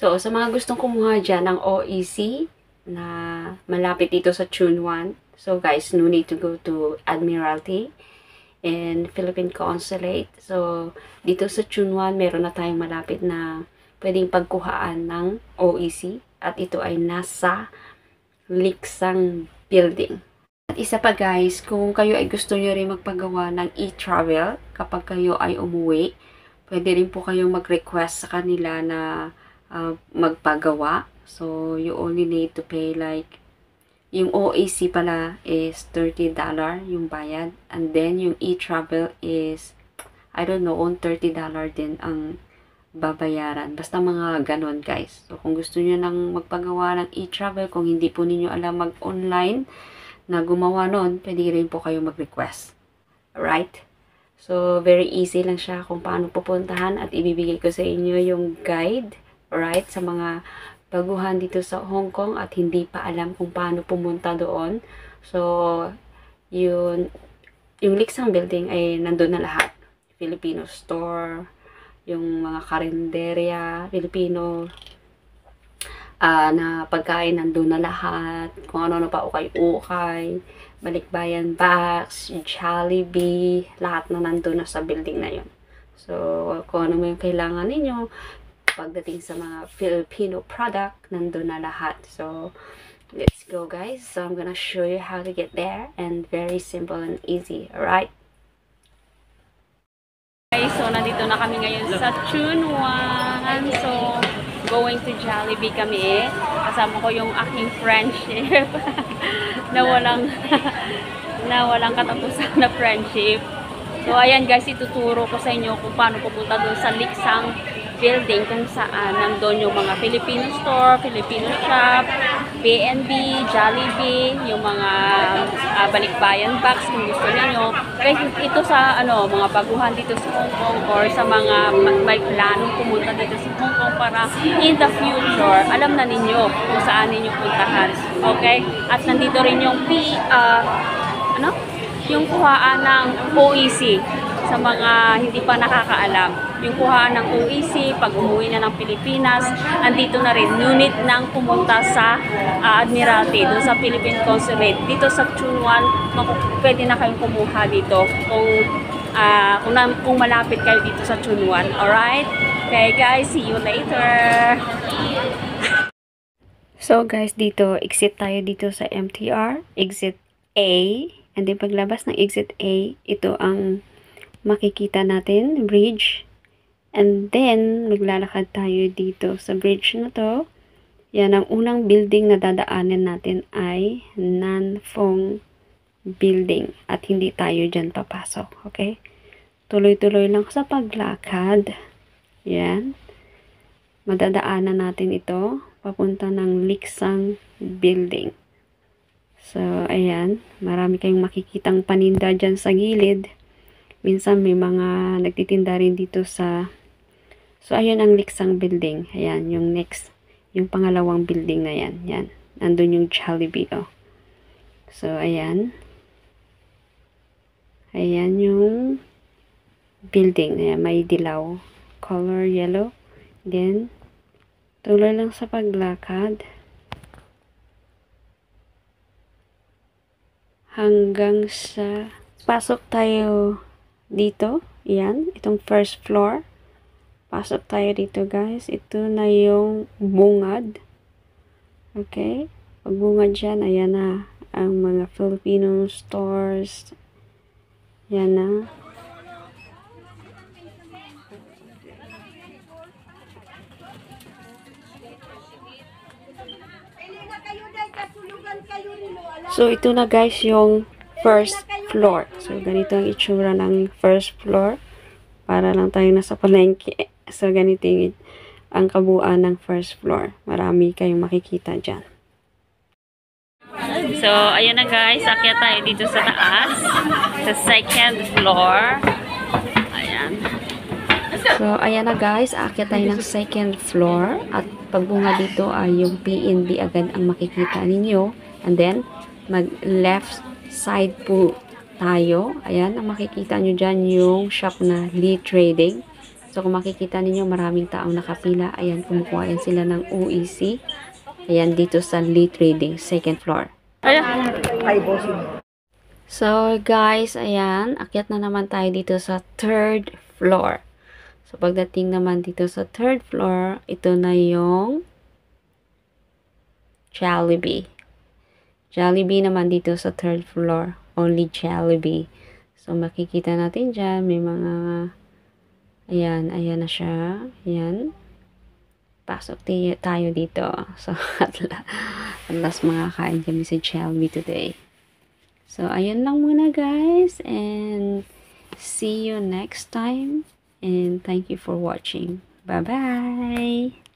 So, sa mga gustong kumuha dyan ng OEC na malapit dito sa Tune 1. So, guys, no need to go to Admiralty and Philippine Consulate. So, dito sa Tune 1, meron na tayong malapit na pwedeng pagkuhaan ng OEC. At ito ay nasa Liksang Building. At isa pa guys, kung kayo ay gusto nyo rin magpagawa ng e-travel kapag kayo ay umuwi, pwede rin po kayong mag-request sa kanila na magpagawa. So, you only need to pay like, yung OAC pala is $30 yung bayad. And then, yung e-travel is, I don't know, on $30 din ang babayaran. Basta mga ganon guys. So, kung gusto niyo nang magpagawa ng e-travel, kung hindi po ninyo alam mag-online na gumawa nun, pwede rin po kayo mag-request. Alright? So, very easy lang siya kung paano pupuntahan at ibibigay ko sa inyo yung guide, alright, sa mga baguhan dito sa Hong Kong at hindi pa alam kung paano pumunta doon. So, yung Liksang Building ay nandun na lahat. Filipino store, yung mga karinderya, Filipino na pagkain nandun na lahat, kung ano pa ukay-ukay, Balikbayan Box, Jollibee, lahat na nandun na sa building na yun. So, kung ano yung kailangan ninyo, pagdating sa mga Filipino product, nandun na lahat. So, let's go guys. So, I'm gonna show you how to get there and very simple and easy, alright? Guys, so nandito na kami ngayon sa Tune 1. So, going to Jollibee kami. Kasama ko yung aking friendship na walang katapusan na friendship. So, ayan guys, ituturo ko sa inyo kung paano pupunta doon sa Liksang Building kung saan nandun yung mga Filipino store, Filipino shop, B&B, Jollibee, yung mga Balikbayan Box kung gusto niyo. Guys, ito sa mga baguhan dito sa Hong Kong or sa mga may planong pumunta dito sa Hong Kong para in the future, alam na ninyo kung saan ninyo puntahan. Okay? At nandito rin yung yung kuhaan ng OEC sa mga hindi pa nakakaalam. Yung kuhaan ng OEC, pag umuwi na ng Pilipinas, andito na rin. Unit nang pumunta sa Admiralty, doon sa Philippine Consulate. Dito sa Tune 1, pwede na kayong kumuha dito kung malapit kayo dito sa Tune 1. Alright? Okay guys, see you later! So guys, dito, exit tayo dito sa MTR, exit A. And then paglabas ng exit A, ito ang makikita natin, bridge. And then, maglalakad tayo dito sa bridge na to. Yan, ang unang building na dadaanan natin ay Nan Phong Building. At hindi tayo dyan papasok, okay? Tuloy-tuloy lang sa paglakad. Yan. Madadaanan natin ito, papunta ng Liksang Building. So, ayan. Marami kayong makikitang paninda dyan sa gilid. Minsan may mga nagtitinda rin dito sa... So, ayan ang Liksang Building. Ayan, yung next. Yung pangalawang building na yan. Yan. Nandun yung Jollibee, oh. So, ayan. Ayan yung building. Ayan, may dilaw. Color yellow. Then, tuloy lang sa paglakad. Hanggang sa... Pasok tayo dito. Yan. Itong first floor. Pasok tayo dito guys. Ito na yung bungad. Okay. Pag bungad dyan, ayan na. Ang mga Filipino stores. Yan na. So, ito na guys yung first floor. So, ganito ang itsura ng first floor. Para lang tayo nasa palengke. So, ganito ang kabuuan ng first floor. Marami kayong makikita dyan. So, ayan na guys. Akyat tayo dito sa taas. Sa second floor. Ayan. So, ayan na guys. Akyat tayo ng second floor. At pagbunga dito ay yung B&B agad ang makikita ninyo. And then, mag-left side po tayo. Ayan, ang makikita nyo dyan yung shop na Lee Trading. So, kung makikita ninyo, maraming taong nakapila. Ayan, kumukuha yan sila ng OEC. Ayan, dito sa Lee Trading, second floor. Ayan. So, guys, ayan. Akyat na naman tayo dito sa third floor. So, pagdating naman dito sa third floor, ito na yung Jollibee. Jollibee naman dito sa third floor. Only Jollibee. So, makikita natin dyan. May mga... Ayan. Ayan na siya. Ayan. Pasok tayo dito. So, at last makakain kami sa Jollibee today. So, ayun lang muna guys. And see you next time. And thank you for watching. Bye-bye!